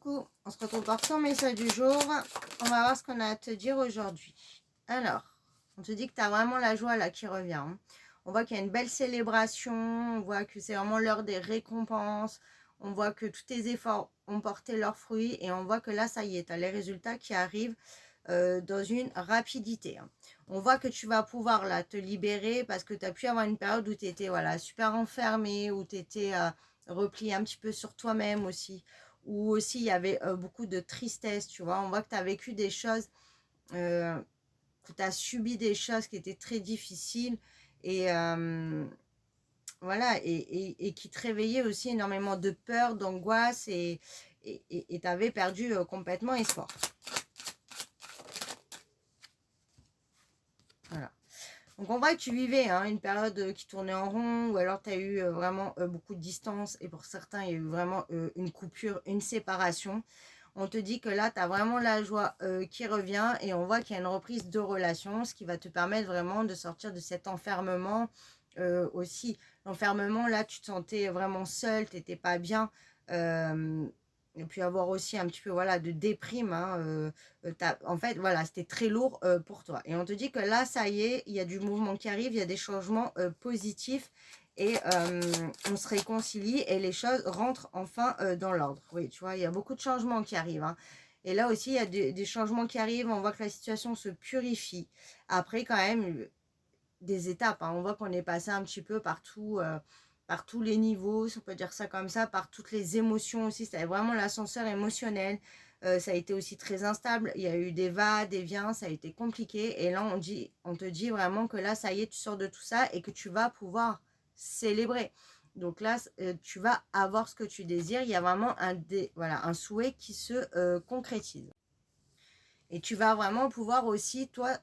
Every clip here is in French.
coucou, on se retrouve pour ton message du jour. On va voir ce qu'on a à te dire aujourd'hui. Alors, on te dit que tu as vraiment la joie là qui revient. Hein. On voit qu'il y a une belle célébration, on voit que c'est vraiment l'heure des récompenses, on voit que tous tes efforts ont porté leurs fruits et on voit que là, ça y est, tu as les résultats qui arrivent dans une rapidité. Hein. On voit que tu vas pouvoir là te libérer parce que tu as pu avoir une période où tu étais voilà, super enfermé, où tu étais replié un petit peu sur toi-même aussi, où aussi il y avait beaucoup de tristesse, tu vois. On voit que tu as vécu des choses, que tu as subi des choses qui étaient très difficiles et voilà, et qui te réveillaient aussi énormément de peur, d'angoisse et tu avais perdu complètement espoir. Voilà. Donc on voit que tu vivais une période qui tournait en rond ou alors tu as eu vraiment beaucoup de distance et pour certains il y a eu vraiment une coupure, une séparation. On te dit que là tu as vraiment la joie qui revient et on voit qu'il y a une reprise de relation, ce qui va te permettre vraiment de sortir de cet enfermement aussi. L'enfermement là tu te sentais vraiment seul, tu n'étais pas bien. Et puis avoir aussi un petit peu voilà de déprime en fait voilà c'était très lourd pour toi et on te dit que là ça y est il y a du mouvement qui arrive, il y a des changements positifs et on se réconcilie et les choses rentrent enfin dans l'ordre. Oui, tu vois, il y a beaucoup de changements qui arrivent hein. Et là aussi il y a des changements qui arrivent, on voit que la situation se purifie après quand même des étapes hein. On voit qu'on est passé un petit peu partout par tous les niveaux, si on peut dire ça comme ça, par toutes les émotions aussi. C'était vraiment l'ascenseur émotionnel. Ça a été aussi très instable. Il y a eu des va, des viens, ça a été compliqué. Et là, on te dit vraiment que là, ça y est, tu sors de tout ça et que tu vas pouvoir célébrer. Donc là, tu vas avoir ce que tu désires. Il y a vraiment un souhait qui se concrétise. Et tu vas vraiment pouvoir aussi, toi,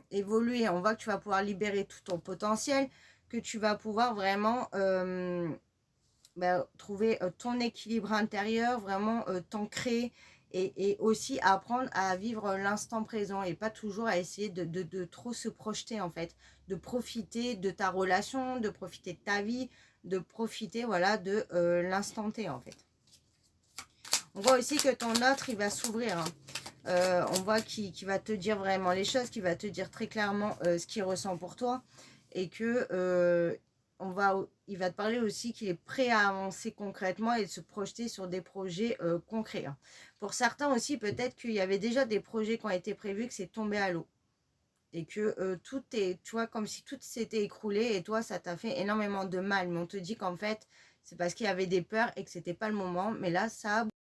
évoluer. On voit que tu vas pouvoir libérer tout ton potentiel, que tu vas pouvoir vraiment trouver ton équilibre intérieur, vraiment t'ancrer et aussi apprendre à vivre l'instant présent et pas toujours à essayer de trop se projeter en fait, de profiter de ta relation, de profiter de ta vie, de profiter voilà de l'instant T en fait. On voit aussi que ton autre il va s'ouvrir. Hein. On voit qu'il va te dire vraiment les choses, qu'il va te dire très clairement ce qu'il ressent pour toi et que il va te parler aussi qu'il est prêt à avancer concrètement et de se projeter sur des projets concrets. Hein. Pour certains aussi, peut-être qu'il y avait déjà des projets qui ont été prévus, que c'est tombé à l'eau et que tout est, tu vois, comme si tout s'était écroulé et toi, ça t'a fait énormément de mal. Mais on te dit qu'en fait, c'est parce qu'il y avait des peurs et que c'était pas le moment. Mais là, ça a